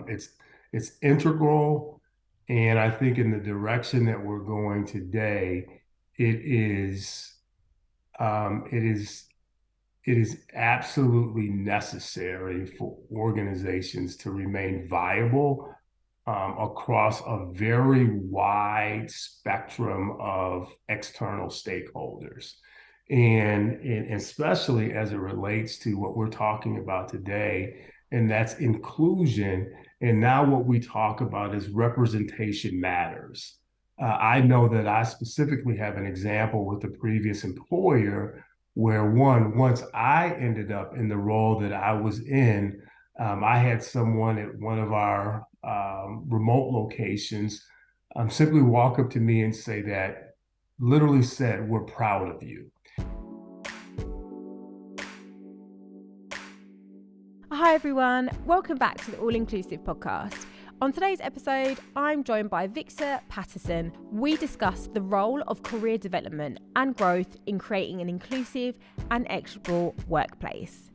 It's integral, and I think in the direction that we're going today, it is it is it is absolutely necessary for organizations to remain viable across a very wide spectrum of external stakeholders. And especially as it relates to what we're talking about today, and that's inclusion. And now what we talk about is representation matters. I know that I specifically have an example with a previous employer where once I ended up in the role that I was in, I had someone at one of our remote locations simply walk up to me and say that, literally said, "We're proud of you." Hi everyone, welcome back to the All Inclusive podcast. On today's episode, I'm joined by Victor Patterson. We discuss the role of career development and growth in creating an inclusive and equitable workplace.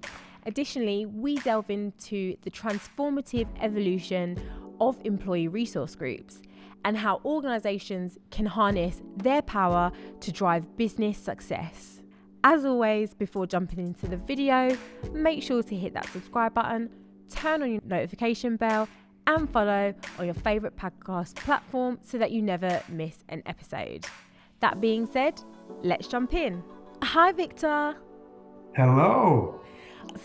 Additionally, we delve into the transformative evolution of employee resource groups and how organisations can harness their power to drive business success. As always, before jumping into the video, make sure to hit that subscribe button, turn on your notification bell, and follow on your favourite podcast platform so that you never miss an episode. That being said, let's jump in. Hi, Victor. Hello.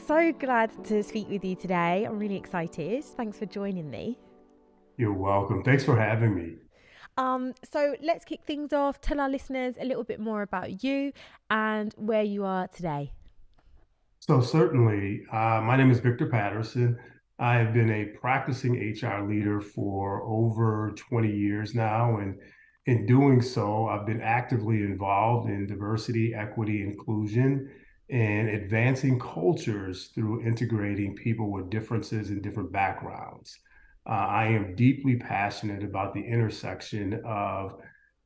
So glad to speak with you today. I'm really excited. Thanks for joining me. You're welcome. Thanks for having me. So let's kick things off. Tell our listeners a little bit more about you and where you are today. So certainly, my name is Victor Patterson. I have been a practicing HR leader for over 20 years now, and in doing so, I've been actively involved in diversity, equity, inclusion, and advancing cultures through integrating people with differences and different backgrounds. I am deeply passionate about the intersection of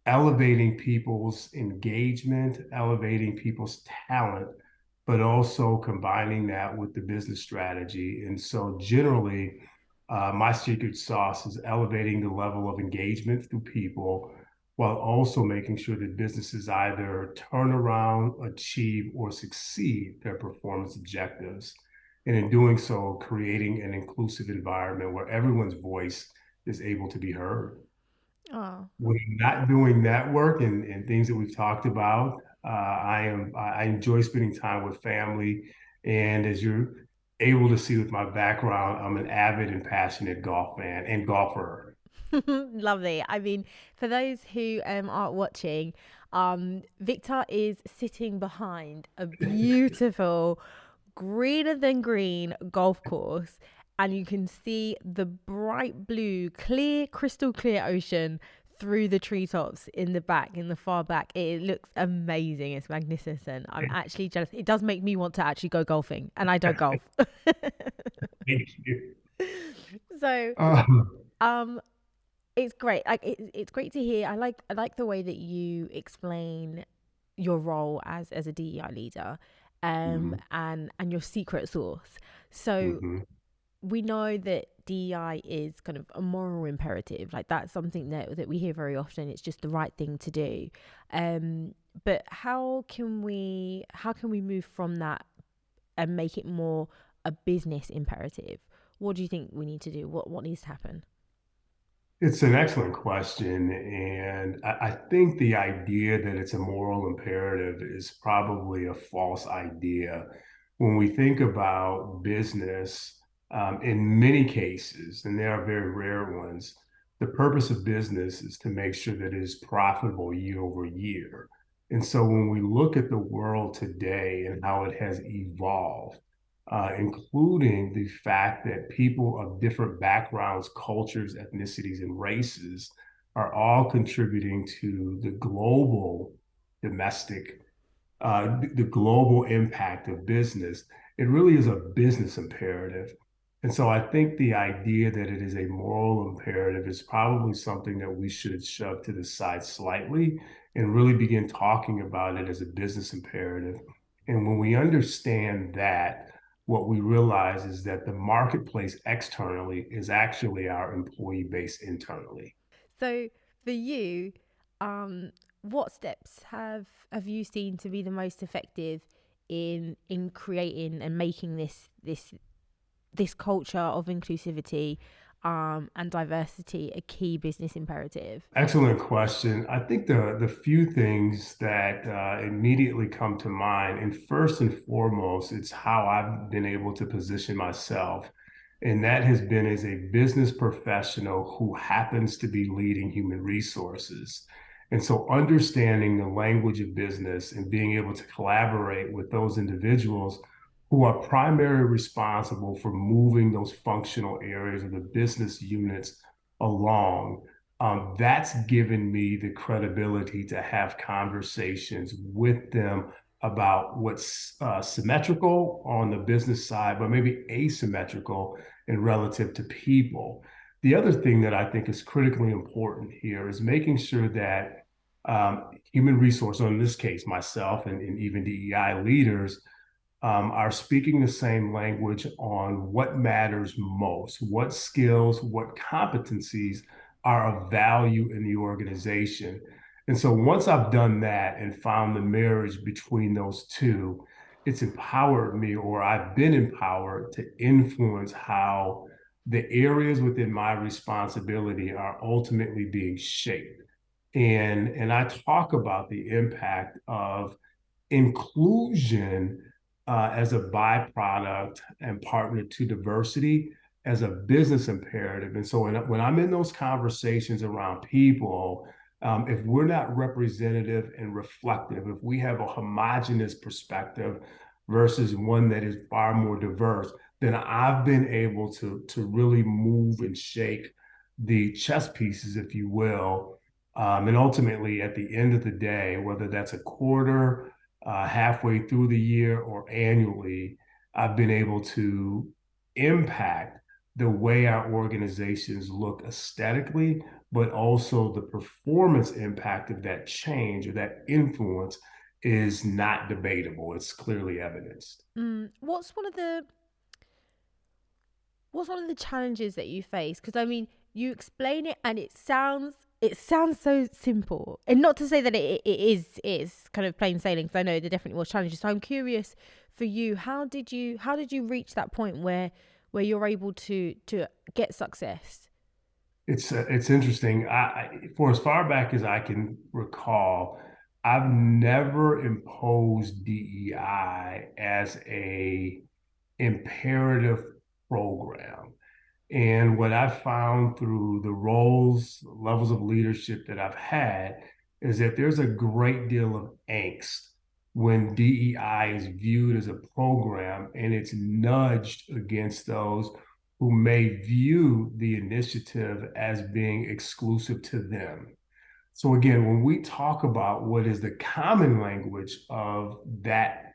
elevating people's engagement, elevating people's talent, but also combining that with the business strategy. And so generally, my secret sauce is elevating the level of engagement through people while also making sure that businesses either turn around, achieve, or succeed their performance objectives. And in doing so, creating an inclusive environment where everyone's voice is able to be heard. Oh, When I'm not doing that work and things that we've talked about, I enjoy spending time with family. And as you're able to see with my background, I'm an avid and passionate golf fan and golfer. lovely. I mean, for those who aren't watching, Victor is sitting behind a beautiful greener than green golf course, and you can see the bright blue, clear, crystal clear ocean through the treetops in the back, in the far back. It looks amazing. It's magnificent. I'm actually jealous. It does make me want to actually go golfing, and I don't golf. Thank you. So, Uh, um, it's great. Like it's great to hear. I like the way that you explain your role as a DEI leader, mhm, and your secret sauce. So mhm. we know that DEI is kind of a moral imperative. Like that's something that we hear very often. It's just the right thing to do. But how can we move from that and make it more a business imperative? What do you think we need to do? What needs to happen? It's an excellent question. And I think the idea that it's a moral imperative is probably a false idea. When we think about business, in many cases, and there are very rare ones, the purpose of business is to make sure that it is profitable year over year. And so when we look at the world today and how it has evolved, including the fact that people of different backgrounds, cultures, ethnicities, and races are all contributing to the global domestic, the global impact of business. It really is a business imperative. And so I think the idea that it is a moral imperative is probably something that we should shove to the side slightly and really begin talking about it as a business imperative. And when we understand that, what we realize is that the marketplace externally is actually our employee base internally. So for you, um, what steps have you seen to be the most effective in creating and making this culture of inclusivity and diversity a key business imperative? Excellent question. I think the few things that immediately come to mind, and first and foremost, it's how I've been able to position myself, and that has been as a business professional who happens to be leading human resources. And so, understanding the language of business and being able to collaborate with those individuals who are primarily responsible for moving those functional areas of the business units along, that's given me the credibility to have conversations with them about what's symmetrical on the business side, but maybe asymmetrical in relative to people. The other thing that I think is critically important here is making sure that human resource, or in this case, myself and even DEI leaders, are speaking the same language on what matters most, what skills, what competencies are of value in the organization. And so once I've done that and found the marriage between those two, it's empowered me, or I've been empowered to influence how the areas within my responsibility are ultimately being shaped. And I talk about the impact of inclusion as a byproduct and partner to diversity as a business imperative. And so when I'm in those conversations around people, if we're not representative and reflective, if we have a homogenous perspective versus one that is far more diverse, then I've been able to really move and shake the chess pieces, if you will. And ultimately, at the end of the day, whether that's a quarter, halfway through the year, or annually, I've been able to impact the way our organizations look aesthetically, but also the performance impact of that change or that influence is not debatable. It's clearly evidenced. What's one of the challenges that you face? Because I mean, you explain it and it sounds so simple, and not to say that it is kind of plain sailing. Because I know there definitely was challenges. So I'm curious for you, how did you reach that point where you're able to get success? It's interesting. For as far back as I can recall, I've never imposed DEI as a imperative program. And what I've found through the roles, levels of leadership that I've had is that there's a great deal of angst when DEI is viewed as a program and it's nudged against those who may view the initiative as being exclusive to them. So again, when we talk about what is the common language of that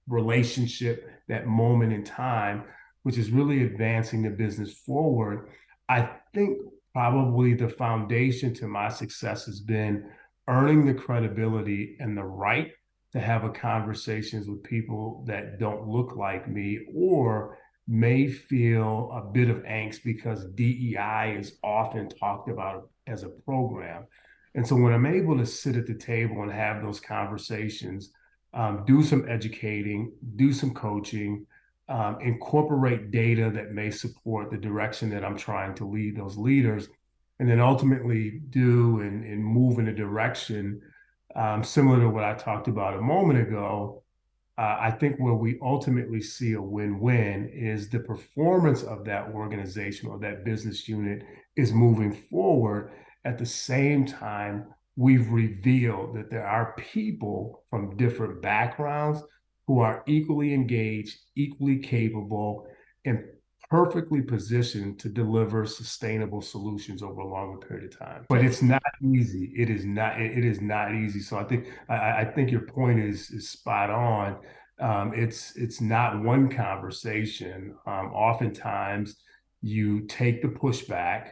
relationship, that moment in time, which is really advancing the business forward, I think probably the foundation to my success has been earning the credibility and the right to have a conversations with people that don't look like me or may feel a bit of angst because DEI is often talked about as a program. And so when I'm able to sit at the table and have those conversations, do some educating, do some coaching, incorporate data that may support the direction that I'm trying to lead those leaders, and then ultimately do and move in a direction similar to what I talked about a moment ago. I think where we ultimately see a win-win is the performance of that organization or that business unit is moving forward. At the same time, we've revealed that there are people from different backgrounds who are equally engaged, equally capable, and perfectly positioned to deliver sustainable solutions over a longer period of time. But it's not easy. It is not. It is not easy. So I think your point is spot on. It's not one conversation. Oftentimes, you take the pushback,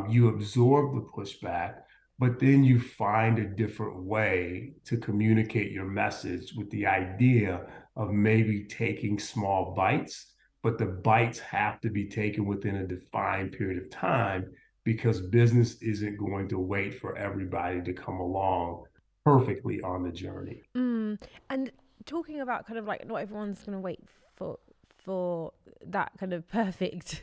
you absorb the pushback, but then you find a different way to communicate your message with the idea of maybe taking small bites, but the bites have to be taken within a defined period of time because business isn't going to wait for everybody to come along perfectly on the journey. Mm. And talking about kind of like not everyone's going to wait for for that kind of perfect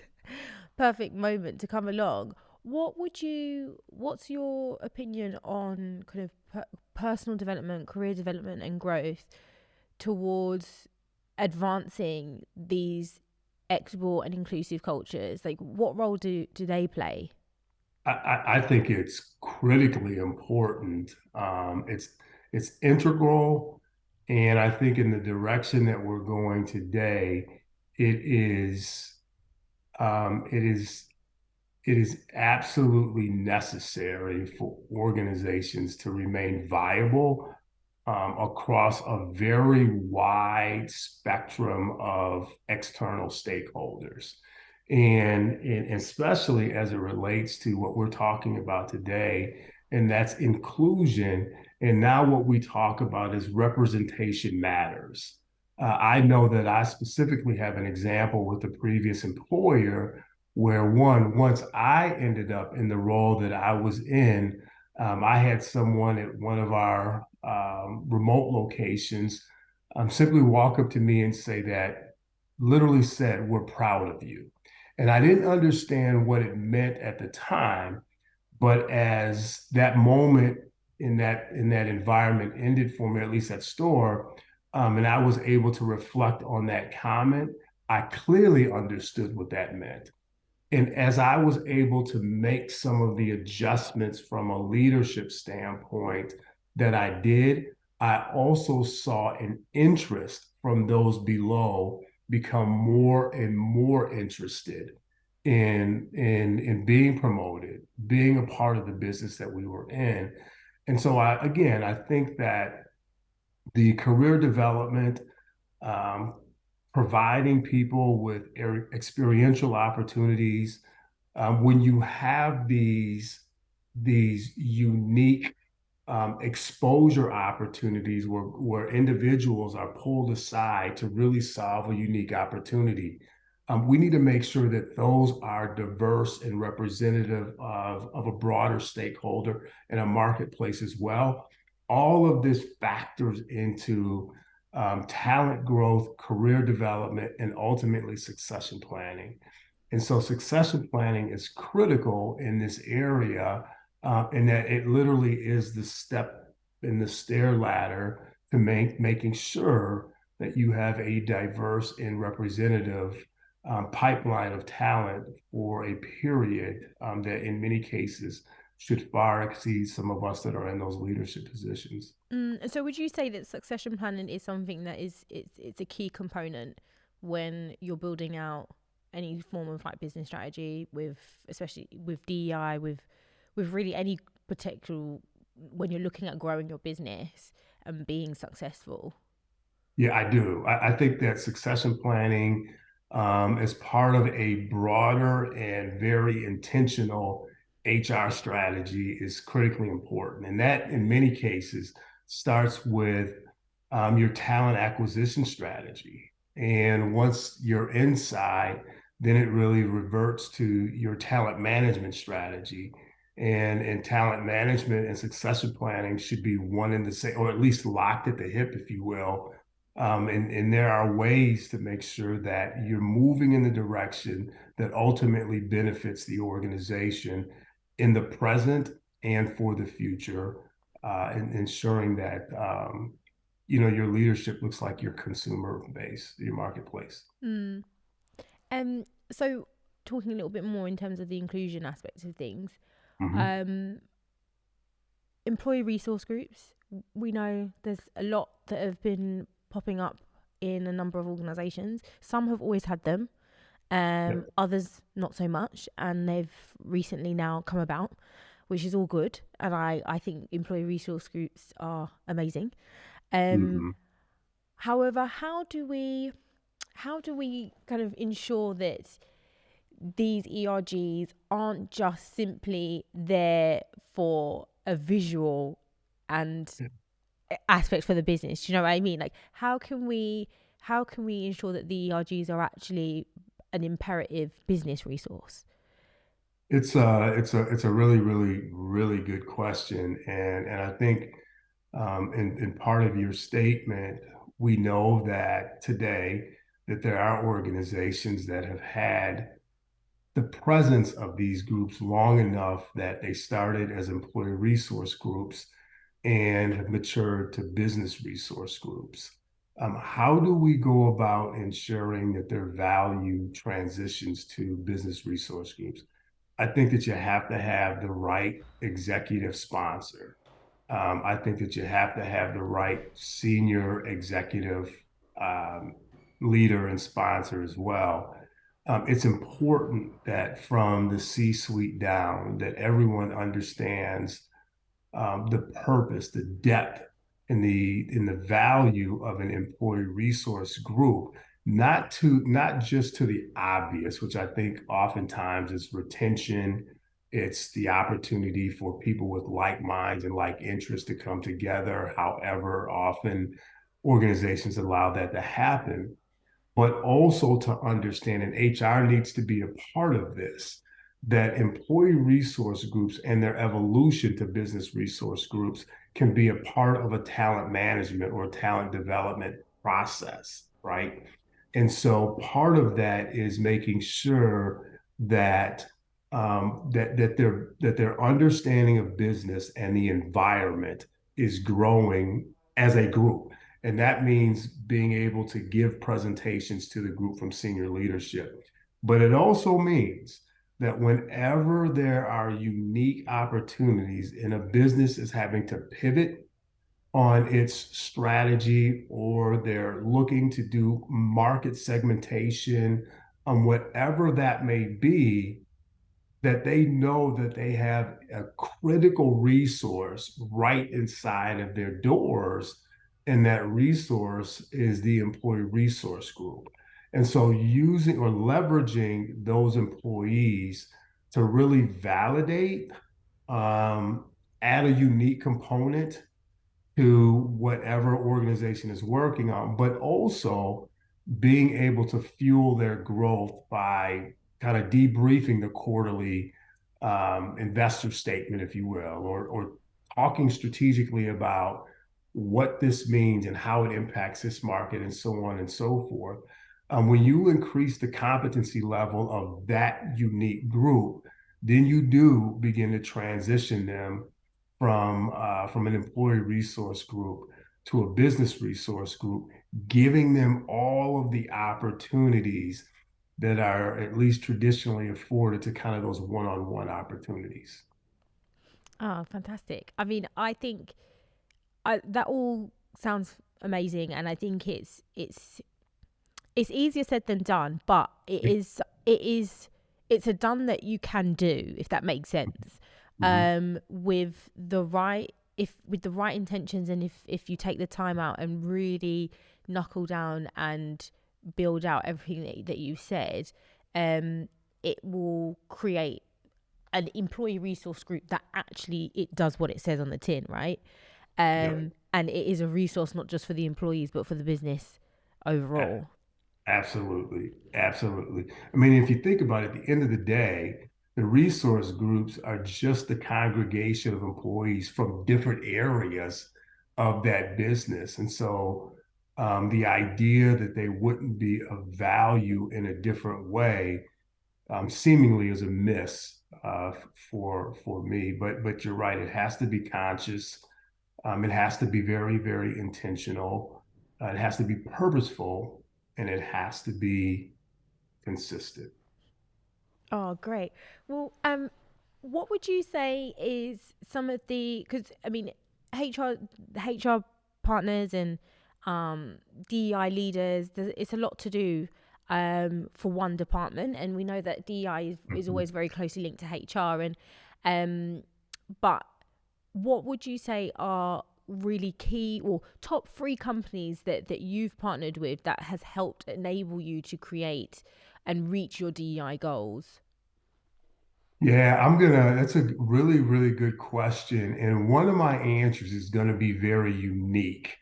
perfect moment to come along. What's your opinion on kind of personal development, career development and growth towards advancing these equitable and inclusive cultures? Like what role do they play? I think it's critically important. It's integral, and I think in the direction that we're going today, it is um, it is it is absolutely necessary for organizations to remain viable across a very wide spectrum of external stakeholders. And especially as it relates to what we're talking about today, and that's inclusion. And now, what we talk about is representation matters. I know that I specifically have an example with a previous employer where once I ended up in the role that I was in, I had someone at one of our remote locations simply walk up to me and say that, literally said, "We're proud of you." And I didn't understand what it meant at the time, but as that moment in that environment ended for me, at least at store, and I was able to reflect on that comment, I clearly understood what that meant. And as I was able to make some of the adjustments from a leadership standpoint that I did, I also saw an interest from those below become more and more interested in being promoted, being a part of the business that we were in. And so I think that the career development, um, providing people with experiential opportunities, when you have these unique exposure opportunities where individuals are pulled aside to really solve a unique opportunity. We need to make sure that those are diverse and representative of a broader stakeholder and a marketplace as well. All of this factors into talent growth, career development, and ultimately succession planning. And so succession planning is critical in this area, in that it literally is the step in the stair ladder to making sure that you have a diverse and representative pipeline of talent for a period that in many cases should far exceed some of us that are in those leadership positions. So would you say that succession planning is something that it's a key component when you're building out any form of like business strategy with especially with DEI with really any particular when you're looking at growing your business and being successful? Yeah, I do. I think that succession planning, as part of a broader and very intentional HR strategy, is critically important. And that, in many cases, starts with your talent acquisition strategy. And once you're inside, then it really reverts to your talent management strategy. And talent management and succession planning should be one in the same, or at least locked at the hip, if you will. And there are ways to make sure that you're moving in the direction that ultimately benefits the organization in the present and for the future, and ensuring that your leadership looks like your consumer base, your marketplace. Mm. So talking a little bit more in terms of the inclusion aspects of things, Mhm. um, employee resource groups. We know there's a lot that have been popping up in a number of organisations. Some have always had them, Yep. others not so much, and they've recently now come about, which is all good. And I think employee resource groups are amazing. Um, Mhm. However, how do we kind of ensure that these ERGs aren't just simply there for a visual and aspect for the business. Do you know what I mean? Like, how can we ensure that the ERGs are actually an imperative business resource? It's a really, really, really good question. And I think in part of your statement, we know that today that there are organizations that have had the presence of these groups long enough that they started as employee resource groups and have matured to business resource groups. How do we go about ensuring that their value transitions to business resource groups? I think that you have to have the right executive sponsor. I think that you have to have the right senior executive um, leader and sponsor as well. It's important that from the C-suite down, that everyone understands the purpose, the depth, and the value of an employee resource group, not just to the obvious, which I think oftentimes is retention. It's the opportunity for people with like minds and like interests to come together. However, often organizations allow that to happen, but also to understand, and HR needs to be a part of this, that employee resource groups and their evolution to business resource groups can be a part of a talent management or talent development process, right? And so part of that is making sure that their understanding of business and the environment is growing as a group. And that means being able to give presentations to the group from senior leadership. But it also means that whenever there are unique opportunities and a business is having to pivot on its strategy, or they're looking to do market segmentation on whatever that may be, that they know that they have a critical resource right inside of their doors. And that resource is the employee resource group. And so using or leveraging those employees to really validate, um, add a unique component to whatever organization is working on, but also being able to fuel their growth by kind of debriefing the quarterly investor statement, if you will, or talking strategically about what this means and how it impacts this market and so on and so forth. When you increase the competency level of that unique group, then you do begin to transition them from an employee resource group to a business resource group, giving them all of the opportunities that are at least traditionally afforded to kind of those one-on-one opportunities. Oh, fantastic. I mean, I think that all sounds amazing, and I think it's easier said than done, but it's a done that you can do, if that makes sense. Mhm. With the right, if with the right intentions, and if you take the time out and really knuckle down and build out everything that you said, um it will create an employee resource group that actually it does what it says on the tin, right? Yep. And it is a resource not just for the employees but for the business overall. Absolutely. Absolutely. I mean, if you think about it, at the end of the day, the resource groups are just the congregation of employees from different areas of that business. And so the idea that they wouldn't be of value in a different way seemingly is a miss for me. But you're right, it has to be conscious. It has to be very, very intentional. It has to be purposeful, and it has to be consistent. Oh, great. Well, what would you say is some of the, because I mean, HR HR partners and DEI leaders, it's a lot to do for one department, and we know that DEI is Mhm. always very closely linked to HR. And but what would you say are really key or top three companies that you've partnered with that has helped enable you to create and reach your DEI goals? Yeah, that's a really, really good question. And one of my answers is going to be very unique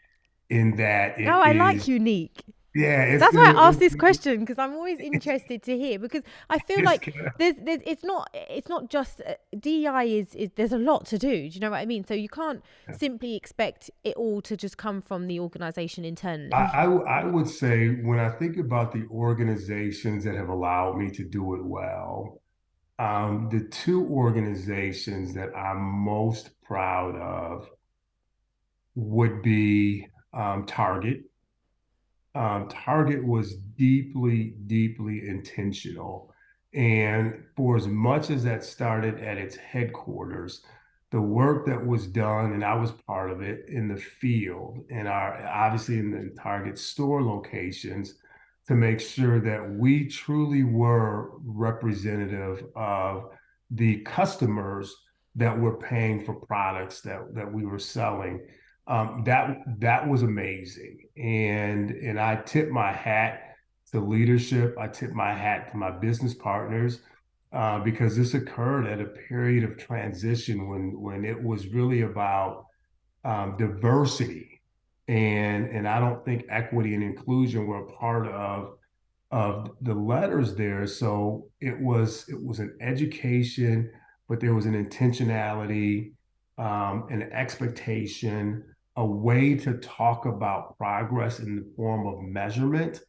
in that Oh, it I like is, unique. yeah, That's why I asked this question because I'm always it's, interested to hear because I feel it's like gonna, it's not just DEI is there's a lot to do. Do you know what I mean? So you can't simply expect it all to just come from the organisation internally. I would say when I think about the organizations that have allowed me to do it well, the two organizations that I'm most proud of would be Target. Target was deeply, deeply intentional. And for as much as that started at its headquarters, the work that was done, and I was part of it in the field and obviously in the Target store locations to make sure that we truly were representative of the customers that were paying for products that we were selling. That was amazing, and I tip my hat to leadership. I tip my hat to my business partners because this occurred at a period of transition when it was really about diversity, and I don't think equity and inclusion were a part of the letters there. So it was an education, but there was an intentionality, an expectation, a way to talk about progress in the form of measurement.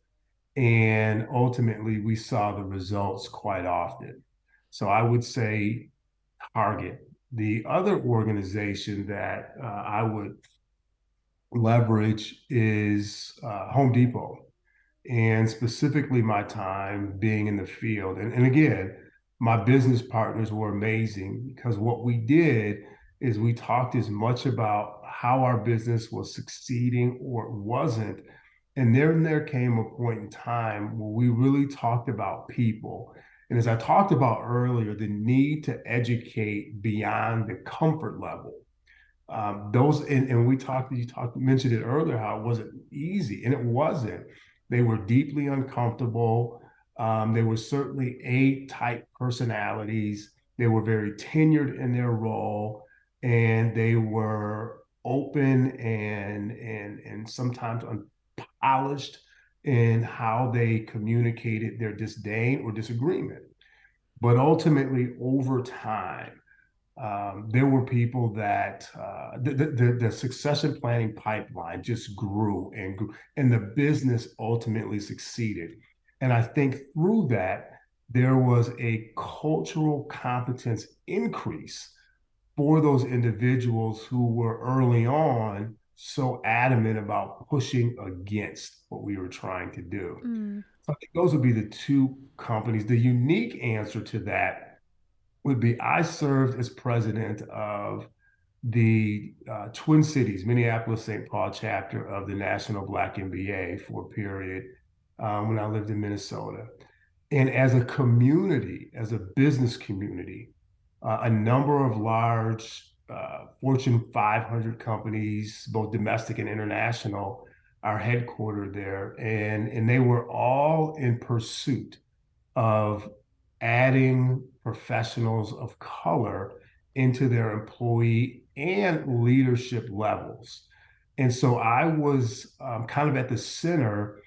And ultimately, we saw the results quite often. So I would say Target. The other organization that I would leverage is Home Depot, and specifically my time being in the field. And again, my business partners were amazing because what we did is we talked as much about how our business was succeeding or it wasn't. And then there came a point in time where we really talked about people. And as I talked about earlier, the need to educate beyond the comfort level, those and we talked you talked mentioned it earlier how it wasn't easy, and it wasn't. They were deeply uncomfortable. They were certainly A type personalities. They were very tenured in their role, and they were open and sometimes unpolished in how they communicated their disdain or disagreement. But ultimately, over time, there were people that the succession planning pipeline just grew and grew, and the business ultimately succeeded. And I think through that, there was a cultural competence increase for those individuals who were early on so adamant about pushing against what we were trying to do. Mm. So I think those would be the two companies. The unique answer to that would be I served as president of the Twin Cities, Minneapolis, St. Paul chapter of the National Black MBA for a period when I lived in Minnesota. And as a community, as a business community, a number of large Fortune 500 companies, both domestic and international, are headquartered there. And they were all in pursuit of adding professionals of color into their employee and leadership levels. And so I was kind of at the center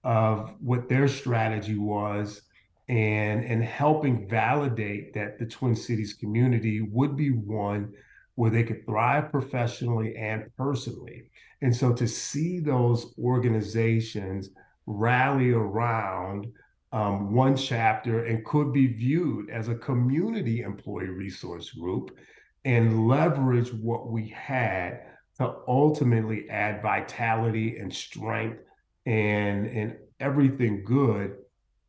of what their strategy was and helping validate that the Twin Cities community would be one where they could thrive professionally and personally. And so to see those organizations rally around one chapter and could be viewed as a community employee resource group and leverage what we had to ultimately add vitality and strength and everything good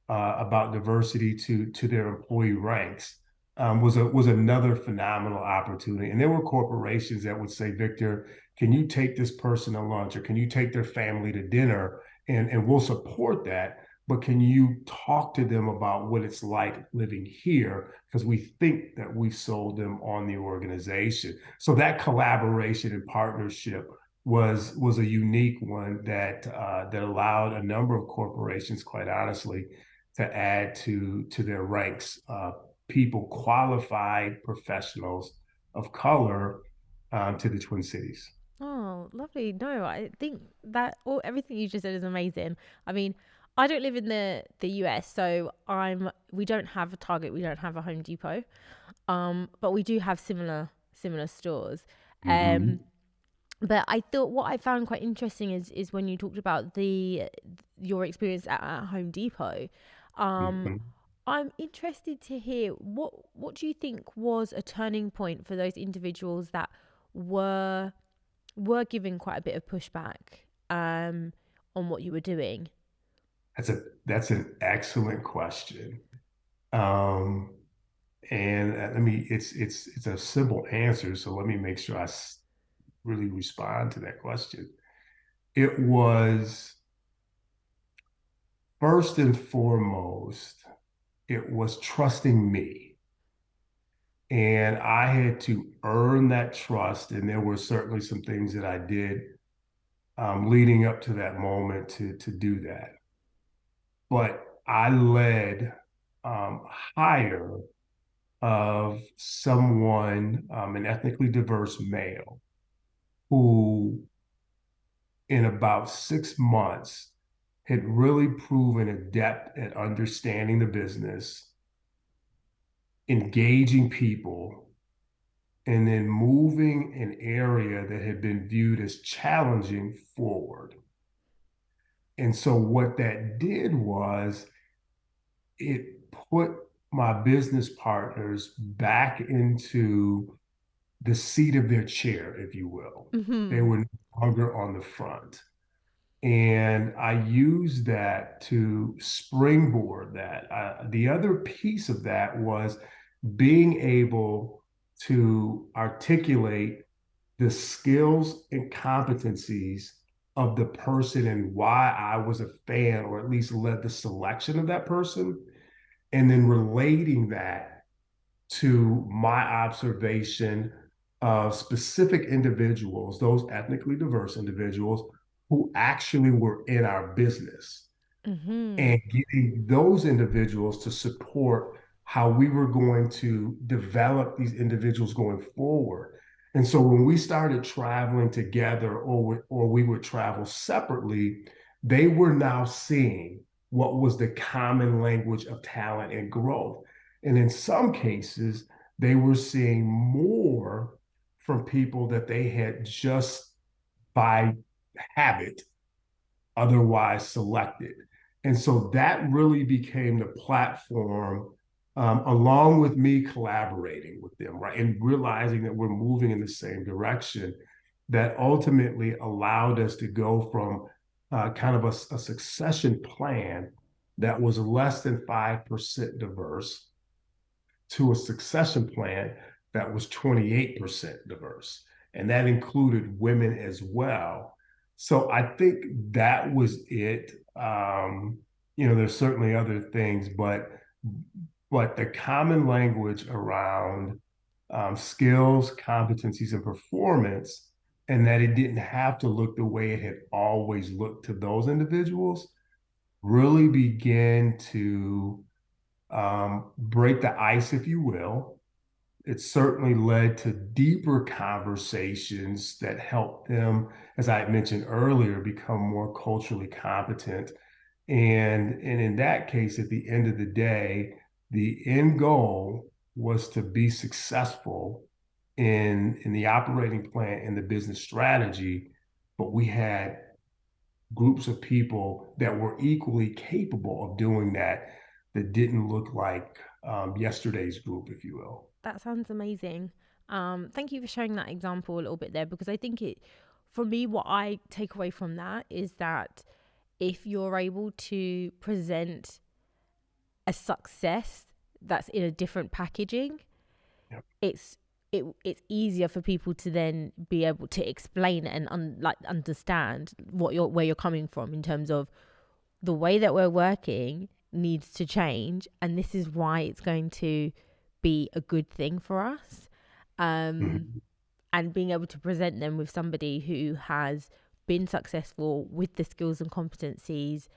about diversity to their employee ranks was another phenomenal opportunity. And there were corporations that would say, Victor, can you take this person to lunch or can you take their family to dinner? And we'll support that. But can you talk to them about what it's like living here? Because we think that we've sold them on the organization. So that collaboration and partnership was a unique one that allowed a number of corporations, quite honestly, to add to their ranks. people, qualified professionals of color to the Twin Cities. Oh, lovely. No, I think that all everything you just said is amazing. I mean, I don't live in the US, so we don't have a Target, we don't have a Home Depot. But we do have similar stores. Um Mm-hmm. but I thought what I found quite interesting is when you talked about the your experience at Home Depot. Um Mm-hmm. I'm interested to hear what do you think was a turning point for those individuals that were giving quite a bit of pushback on what you were doing. That's an excellent question. Um, and let me it's a simple answer, so let me make sure really respond to that question. It was first and foremost, it was trusting me. And I had to earn that trust. And there were certainly some things that I did leading up to that moment to do that. But I led hire of someone, an ethnically diverse male, who in about 6 months had really proven adept at understanding the business, engaging people, and then moving an area that had been viewed as challenging forward. And so what that did was it put my business partners back into the seat of their chair, if you will. They Mhm. were no longer on the front. And I used that to springboard that. The other piece of that was being able to articulate the skills and competencies of the person and why I was a fan, or at least led the selection of that person, and then relating that to my observation of specific individuals, those ethnically diverse individuals who actually were in our business, Mhm. and getting those individuals to support how we were going to develop these individuals going forward. And so when we started traveling together, or we would travel separately, they were now seeing what was the common language of talent and growth. And in some cases, they were seeing more from people that they had just by habit otherwise selected. And so that really became the platform, along with me collaborating with them, right? And realizing that we're moving in the same direction, that ultimately allowed us to go from kind of a succession plan that was less than 5% diverse to a succession plan that was 28% diverse. And that included women as well. So I think that was it. There's certainly other things, but the common language around skills, competencies, and performance, and that it didn't have to look the way it had always looked to those individuals, really began to break the ice, if you will. It certainly led to deeper conversations that helped them, as I mentioned earlier, become more culturally competent. And in that case, at the end of the day, the end goal was to be successful in the operating plan and the business strategy, but we had groups of people that were equally capable of doing that, that didn't look like yesterday's group, if you will. That sounds amazing. Thank you for sharing that example a little bit there because I think for me, what I take away from that is that if you're able to present a success that's in a different packaging, Yep. it's it's easier for people to then be able to explain and understand where you're coming from in terms of the way that we're working needs to change and this is why it's going to be a good thing for us. Mhm. And being able to present them with somebody who has been successful with the skills and competencies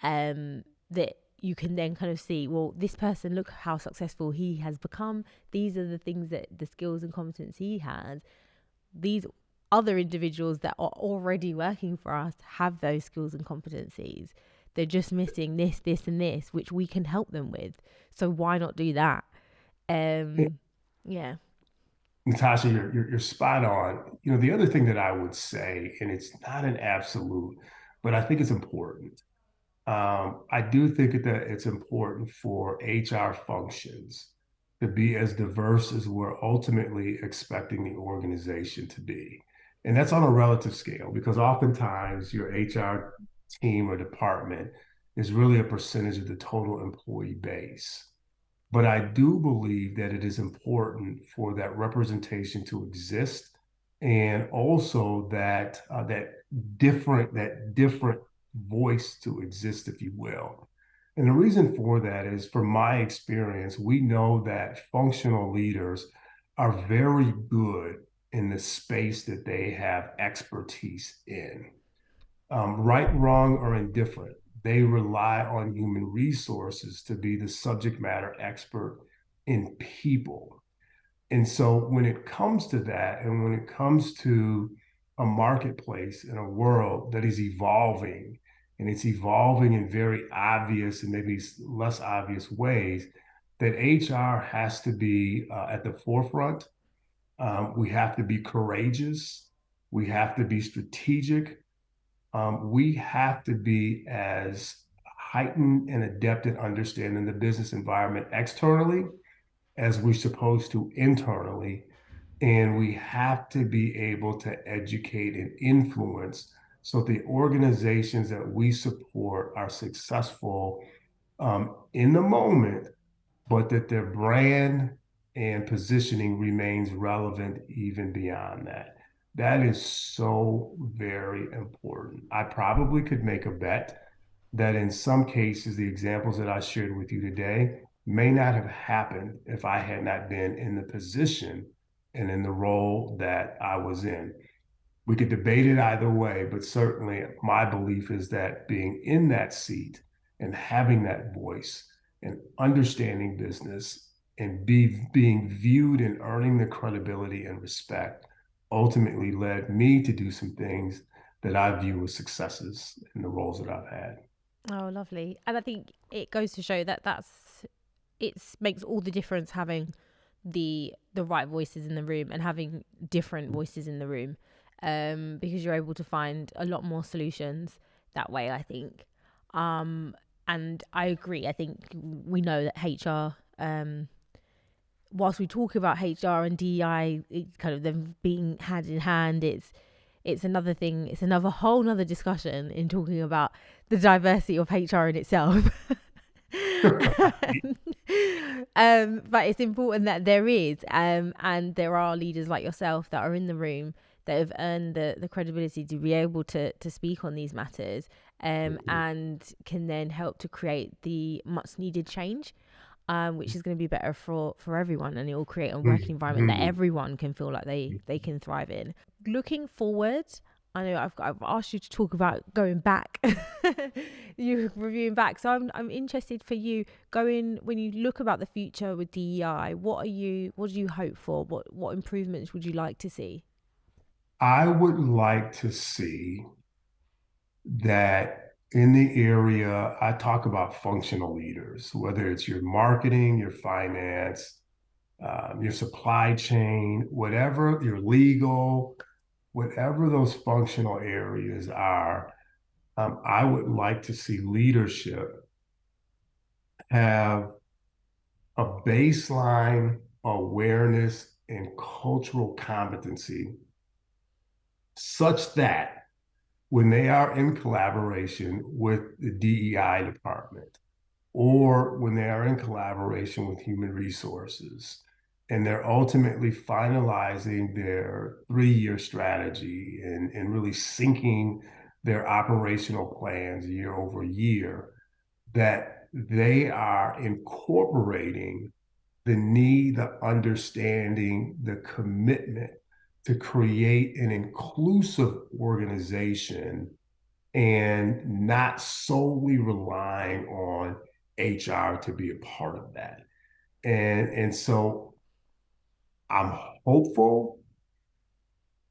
that you can then kind of see, well, this person, look how successful he has become. These are the things, that the skills and competence he has. These other individuals that are already working for us have those skills and competencies. They're just missing this, this, and this, which we can help them with. So why not do that? Yeah. Natasha, you're spot on. The other thing that I would say, and it's not an absolute, but I think it's important. I do think that it's important for HR functions to be as diverse as we're ultimately expecting the organization to be. And that's on a relative scale because oftentimes your HR team or department is really a percentage of the total employee base. But I do believe that it is important for that representation to exist, and also that different voice to exist, if you will. And the reason for that is, from my experience, we know that functional leaders are very good in the space that they have expertise in. Right, wrong, or indifferent, they rely on human resources to be the subject matter expert in people. And so when it comes to that, and when it comes to a marketplace in a world that is evolving, and it's evolving in very obvious and maybe less obvious ways, that HR has to be at the forefront. We have to be courageous. We have to be strategic. We have to be as heightened and adept at understanding the business environment externally as we're supposed to internally. And we have to be able to educate and influence so the organizations that we support are successful in the moment, but that their brand and positioning remains relevant even beyond that. That is so very important. I probably could make a bet that in some cases, the examples that I shared with you today may not have happened if I had not been in the position and in the role that I was in. We could debate it either way, but certainly my belief is that being in that seat and having that voice and understanding business and being viewed and earning the credibility and respect ultimately led me to do some things that I view as successes in the roles that I've had. Oh, lovely. And I think it goes to show that it makes all the difference having the right voices in the room and having different voices in the room, because you're able to find a lot more solutions that way, I think. And I agree. I think we know that HR, whilst we talk about HR and DEI, it's kind of them being hand in hand. It's another thing. It's another whole nother discussion in talking about the diversity of HR in itself. But it's important that there is, and there are leaders like yourself that are in the room that have earned the credibility to be able to speak on these matters, and can then help to create the much needed change, which is going to be better for everyone, and it will create a working environment that everyone can feel like they can thrive in. Looking forward, I know I've asked you to talk about going back, you reviewing back. So I'm interested for you going, when you look about the future with DEI. What do you hope for? What improvements would you like to see? I would like to see that in the area, I talk about functional leaders, whether it's your marketing, your finance, your supply chain, whatever, your legal, whatever those functional areas are. I would like to see leadership have a baseline awareness and cultural competency such that when they are in collaboration with the DEI department, or when they are in collaboration with human resources, and they're ultimately finalizing their 3-year strategy and really syncing their operational plans year over year, that they are incorporating the need, the understanding, the commitment to create an inclusive organization and not solely relying on HR to be a part of that. And so I'm hopeful,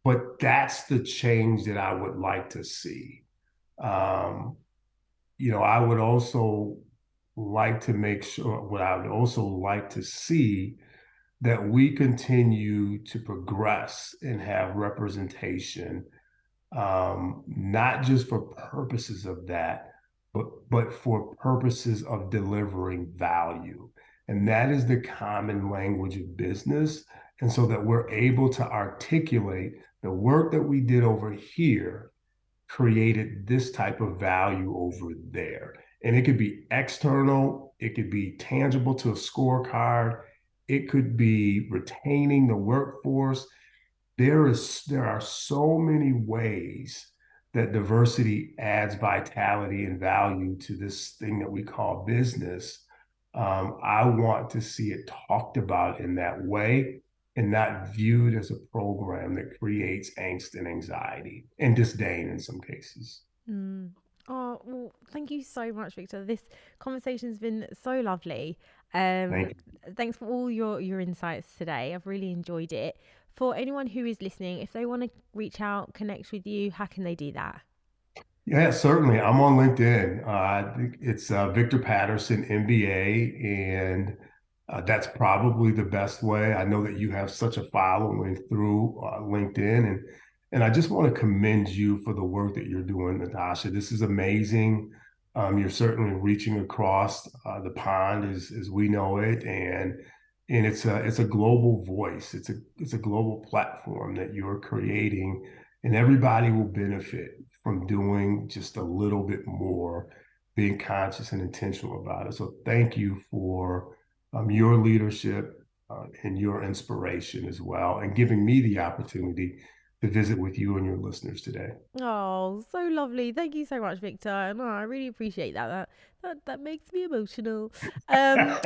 but that's the change that I would like to see. Um, I would also like to make sure, what I would also like to see, that we continue to progress and have representation, not just for purposes of that, but for purposes of delivering value. And that is the common language of business. And so that we're able to articulate the work that we did over here created this type of value over there. And it could be external, it could be tangible to a scorecard, it could be retaining the workforce. There are so many ways that diversity adds vitality and value to this thing that we call business. I want to see it talked about in that way and not viewed as a program that creates angst and anxiety and disdain in some cases. Mm. Oh, well, thank you so much, Victor. This conversation's been so lovely. Um, Thank Thanks for all your insights today. I've really enjoyed it. For anyone who is listening, if they want to reach out, connect with you, how can they do that? Yeah, certainly. I'm on LinkedIn. I think it's Victor Patterson, MBA, and that's probably the best way. I know that you have such a following through LinkedIn, and I just want to commend you for the work that you're doing, Natasha. This is amazing. You're certainly reaching across the pond as we know it, and it's a global voice. It's a global platform that you're creating, and everybody will benefit from doing just a little bit more, being conscious and intentional about it. So thank you for your leadership and your inspiration as well, and giving me the opportunity to visit with you and your listeners today. Oh, so lovely. Thank you so much, Victor. No, I really appreciate that. That makes me emotional. Um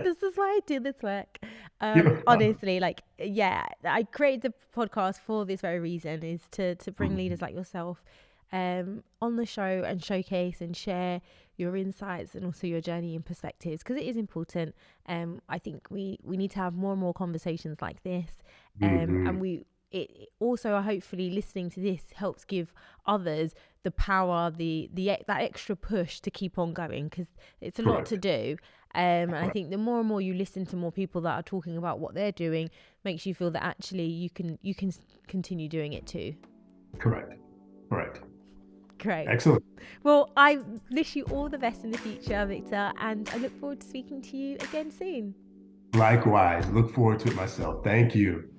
this is why I do this work. Honestly, like yeah, I created the podcast for this very reason, is to bring leaders like yourself on the show and showcase and share your insights and also your journey and perspectives, because it is important. I think we need to have more and more conversations like this. And Mhm. we it also, hopefully listening to this helps give others the power, that extra push to keep on going, because it's a lot to Correct. do. And I Correct. think the more and more you listen to more people that are talking about what they're doing, makes you feel that actually you can continue doing it too. Correct. Correct. Great. Excellent. Well, I wish you all the best in the future, Victor, and I look forward to speaking to you again soon. Likewise. Look forward to it myself. Thank you.